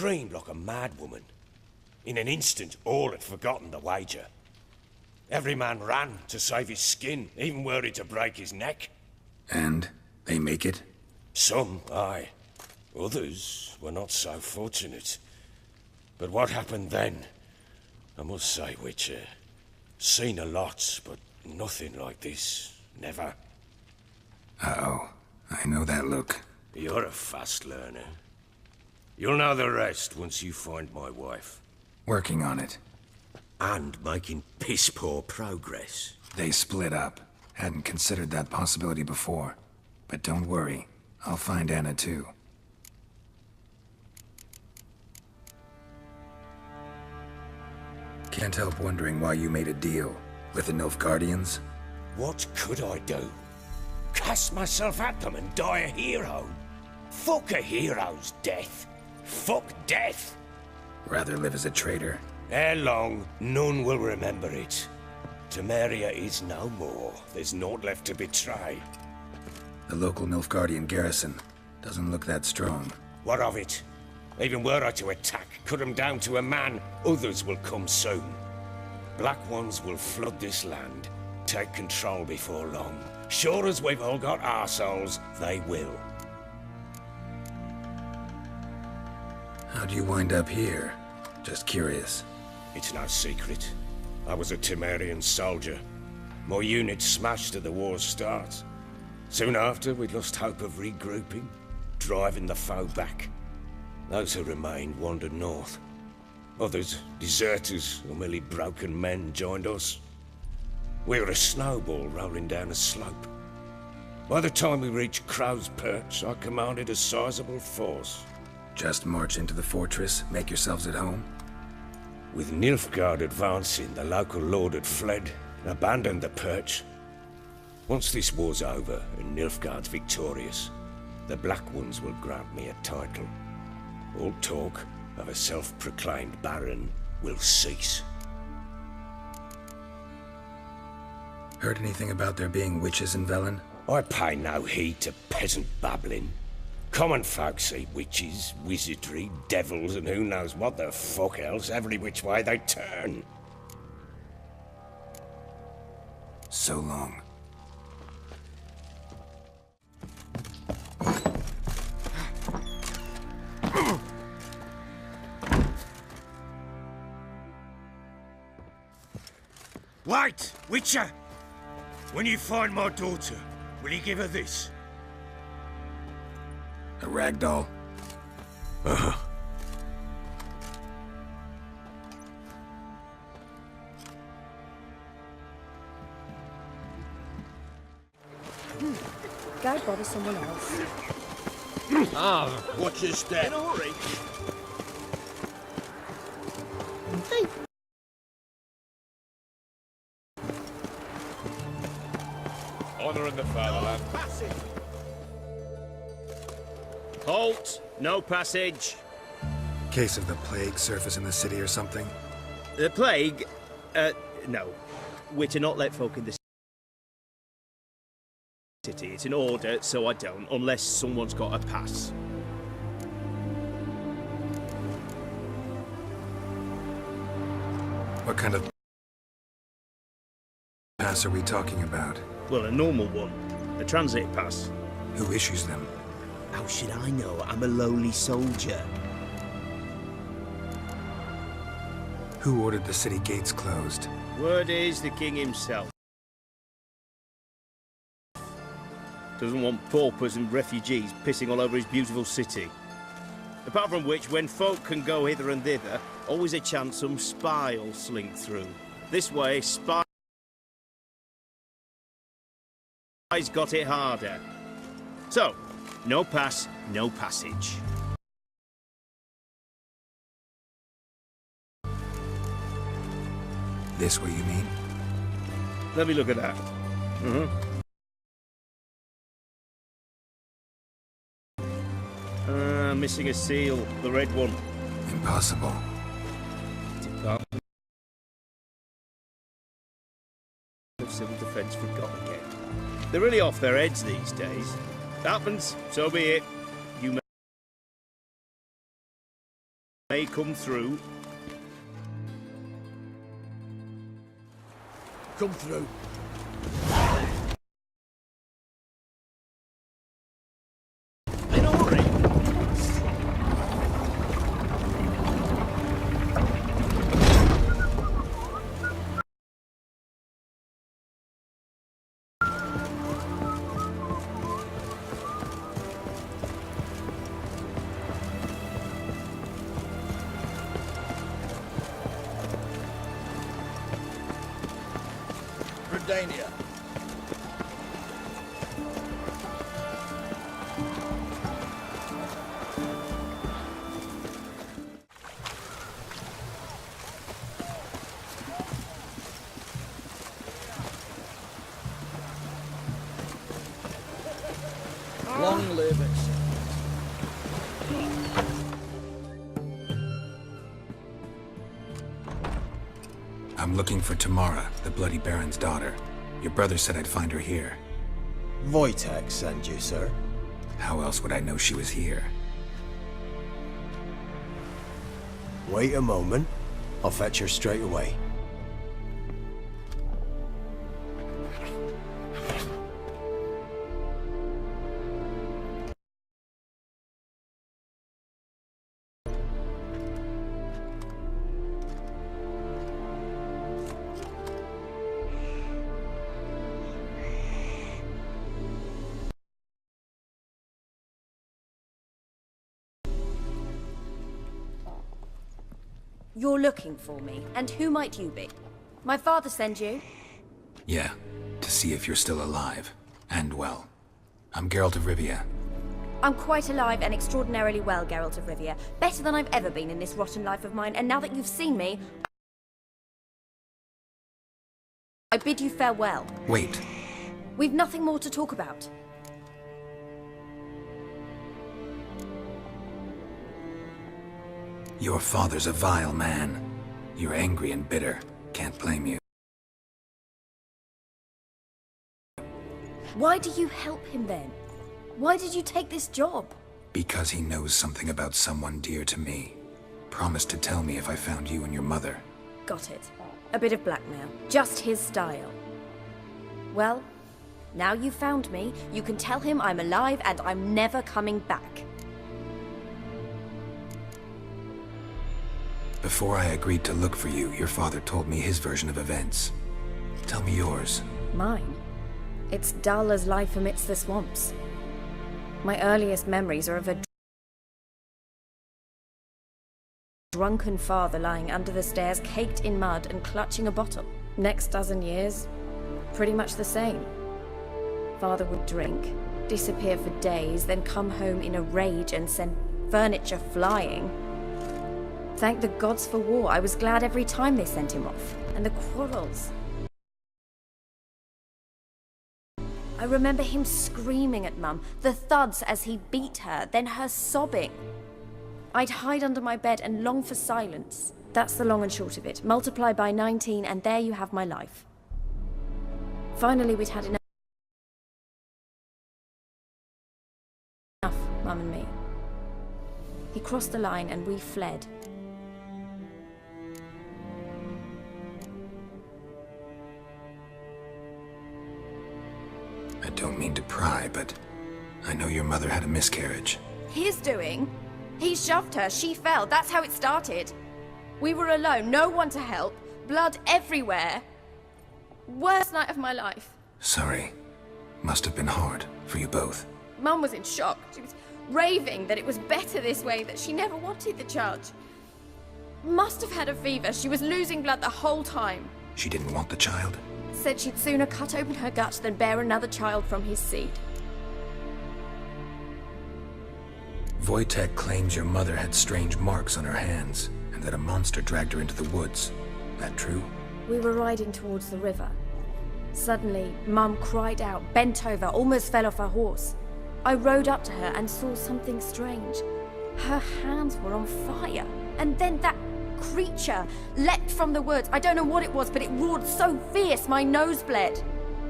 screamed like a mad woman. In an instant, all had forgotten the wager. Every man ran to save his skin, even worried to break his neck. And they make it? Some, aye. Others were not so fortunate. But what happened then? I must say, Witcher, seen a lot, but nothing like this. Never. Uh-oh. I know that look. You're a fast learner. You'll know the rest once you find my wife. Working on it. And making piss-poor progress. They split up. Hadn't considered that possibility before. But don't worry. I'll find Anna too. Can't help wondering why you made a deal with the Nilfgaardians. What could I do? Cast myself at them and die a hero? Fuck a hero's death. Fuck death. Rather live as a traitor. Ere long, none will remember it. Temeria is no more. There's naught left to betray. The local Nilfgaardian garrison doesn't look that strong. What of it? Even were I to attack, cut them down to a man, others will come soon. Black Ones will flood this land, take control before long. Sure as we've all got arseholes, they will. How'd you wind up here? Just curious. It's no secret. I was a Temerian soldier. My unit smashed at the war's start. Soon after, we'd lost hope of regrouping, driving the foe back. Those who remained wandered north. Others, deserters or merely broken men, joined us. We were a snowball rolling down a slope. By the time we reached Crow's Perch, I commanded a sizable force. Just march into the fortress, make yourselves at home? With Nilfgaard advancing, the local lord had fled and abandoned the Perch. Once this war's over and Nilfgaard's victorious, the Black Ones will grant me a title. All talk of a self-proclaimed baron will cease. Heard anything about there being witches in Velen? I pay no heed to peasant babbling. Common folk see witches, wizardry, devils, and who knows what the fuck else every which way they turn. So long. Wait, Witcher! When you find my daughter, will you give her this? A ragdoll? Uh-huh. Go bother someone else. Ah, watch your step. In a hurry. Hey. Honor in the fatherland. Halt! No passage. Case of the plague surface in the city or something? The plague? No. We're to not let folk in the city. It's an order, so I don't, unless someone's got a pass. What kind of pass are we talking about? Well, a normal one. A transit pass. Who issues them? How should I know? I'm a lowly soldier. Who ordered the city gates closed? Word is the king himself. Doesn't want paupers and refugees pissing all over his beautiful city. Apart from which, when folk can go hither and thither, always a chance some spy will slink through. This way, spies got it harder. So, no pass, no passage. This what you mean? Let me look at that. Missing a seal, the red one. Impossible. Department of Civil Defence forgotten again. They're really off their heads these days. Happens, so be it. They come through. Come through. In a hurry. Redania. Long live it. I'm looking for Tamara, the Bloody Baron's daughter. Your brother said I'd find her here. Wojtek sent you, sir. How else would I know she was here? Wait a moment. I'll fetch her straight away. You're looking for me, and who might you be? My father sent you? Yeah, to see if you're still alive. And well. I'm Geralt of Rivia. I'm quite alive and extraordinarily well, Geralt of Rivia. Better than I've ever been in this rotten life of mine, and now that you've seen me, I bid you farewell. Wait. We've nothing more to talk about. Your father's a vile man. You're angry and bitter. Can't blame you. Why do you help him then? Why did you take this job? Because he knows something about someone dear to me. Promised to tell me if I found you and your mother. Got it. A bit of blackmail. Just his style. Well, now you've found me, you can tell him I'm alive and I'm never coming back. Before I agreed to look for you, your father told me his version of events. Tell me yours. Mine? It's dull as life amidst the swamps. My earliest memories are of a drunken father lying under the stairs, caked in mud and clutching a bottle. Next dozen years, pretty much the same. Father would drink, disappear for days, then come home in a rage and send furniture flying. Thank the gods for war. I was glad every time they sent him off. And the quarrels. I remember him screaming at Mum, the thuds as he beat her, then her sobbing. I'd hide under my bed and long for silence. That's the long and short of it. Multiply by 19 and there you have my life. Finally, we'd had enough, Mum and me. He crossed the line and we fled. I don't mean to pry, but I know your mother had a miscarriage. His doing? He shoved her, she fell, that's how it started. We were alone, no one to help, blood everywhere. Worst night of my life. Sorry. Must have been hard for you both. Mum was in shock. She was raving that it was better this way, that she never wanted the charge. Must have had a fever, she was losing blood the whole time. She didn't want the child? Said she'd sooner cut open her gut than bear another child from his seed. Wojtek claims your mother had strange marks on her hands, and that a monster dragged her into the woods. That true? We were riding towards the river. Suddenly, Mum cried out, bent over, almost fell off her horse. I rode up to her and saw something strange. Her hands were on fire. And then that creature leapt from the woods. I don't know what it was, but it roared so fierce my nose bled.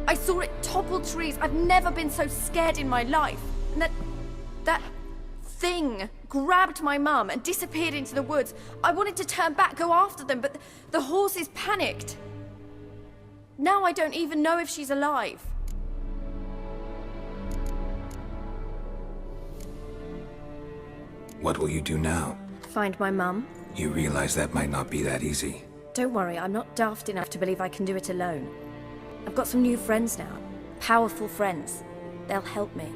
I saw it topple trees. I've never been so scared in my life. And that thing grabbed my mum and disappeared into the woods. I wanted to turn back, go after them, but the horses panicked. Now I don't even know if she's alive. What will you do now? Find my mum. You realize that might not be that easy. Don't worry, I'm not daft enough to believe I can do it alone. I've got some new friends now. Powerful friends. They'll help me.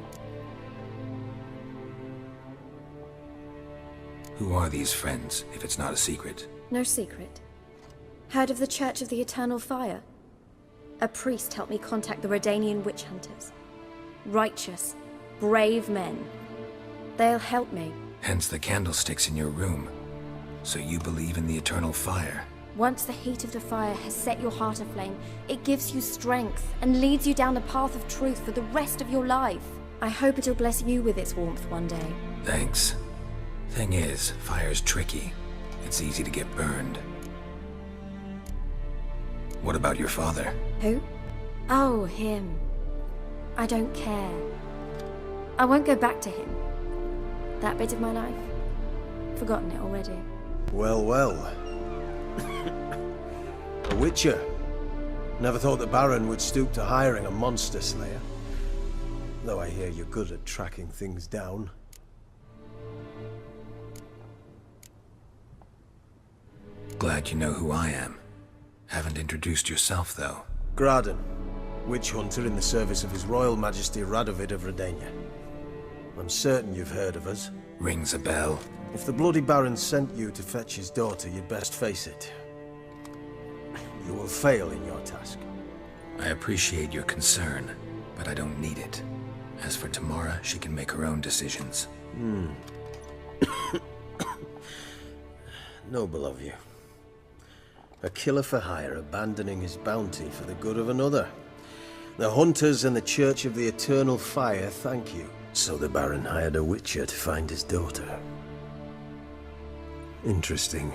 Who are these friends, if it's not a secret? No secret. Heard of the Church of the Eternal Fire? A priest helped me contact the Redanian witch hunters. Righteous, brave men. They'll help me. Hence the candlesticks in your room. So you believe in the eternal fire? Once the heat of the fire has set your heart aflame, it gives you strength and leads you down the path of truth for the rest of your life. I hope it'll bless you with its warmth one day. Thanks. Thing is, fire's tricky. It's easy to get burned. What about your father? Who? Oh, him. I don't care. I won't go back to him. That bit of my life? Forgotten it already. Well, well. A witcher. Never thought the Baron would stoop to hiring a monster slayer. Though I hear you're good at tracking things down. Glad you know who I am. Haven't introduced yourself, though. Graden, witch hunter in the service of His Royal Majesty Radovid of Redania. I'm certain you've heard of us. Rings a bell. If the Bloody Baron sent you to fetch his daughter, you'd best face it. You will fail in your task. I appreciate your concern, but I don't need it. As for Tamara, she can make her own decisions. Noble of you. A killer for hire abandoning his bounty for the good of another. The hunters and the Church of the Eternal Fire thank you. So the Baron hired a witcher to find his daughter. Interesting.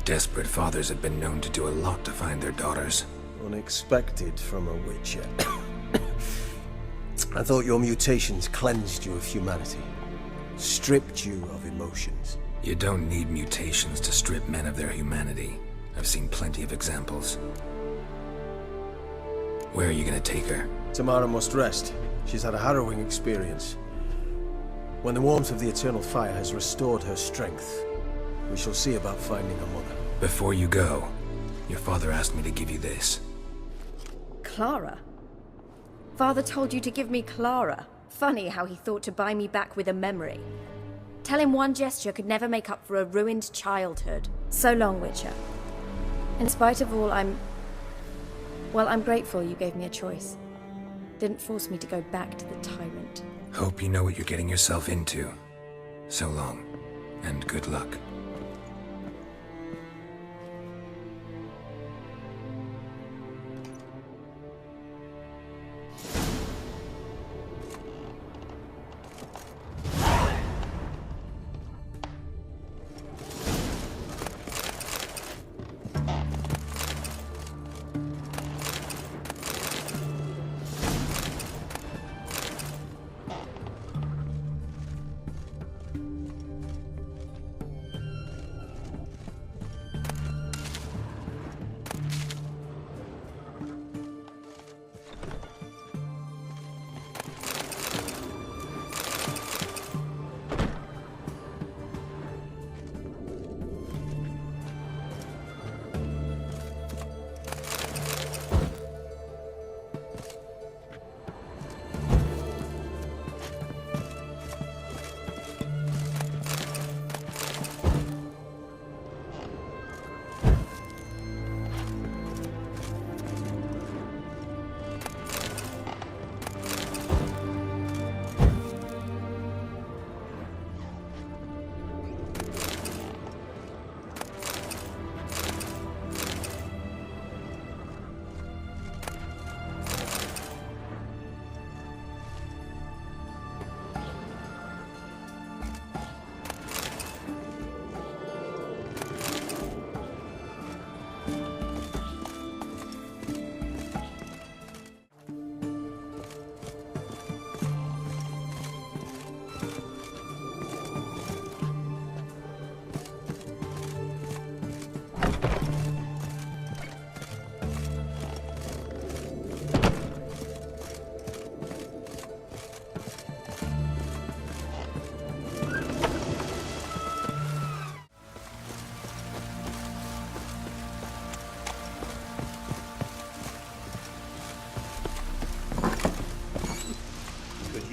Desperate fathers have been known to do a lot to find their daughters. Unexpected from a witcher. I thought your mutations cleansed you of humanity. Stripped you of emotions. You don't need mutations to strip men of their humanity. I've seen plenty of examples. Where are you gonna take her? Tamara must rest. She's had a harrowing experience. When the warmth of the Eternal Fire has restored her strength, we shall see about finding her mother. Before you go, your father asked me to give you this. Clara? Father told you to give me Clara. Funny how he thought to buy me back with a memory. Tell him one gesture could never make up for a ruined childhood. So long, Witcher. In spite of all, I'm grateful you gave me a choice. Didn't force me to go back to the tyrant. Hope you know what you're getting yourself into. So long, and good luck.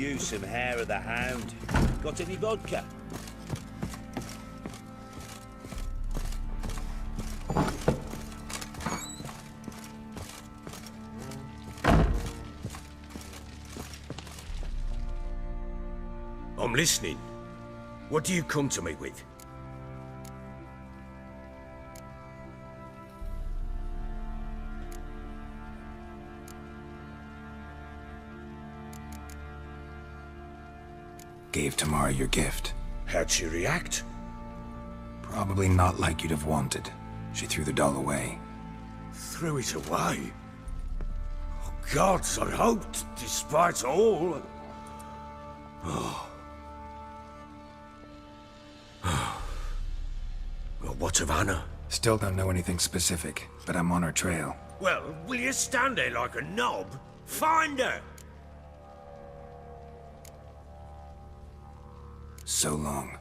you some hair of the hound. Got any vodka? I'm listening. What do you come to me with? Gave Tamara your gift. How'd she react? Probably not like you'd have wanted. She threw the doll away. Threw it away? Oh, gods, I hoped, despite all... Well, what of Anna? Still don't know anything specific, but I'm on her trail. Well, will you stand there like a knob? Find her! So long.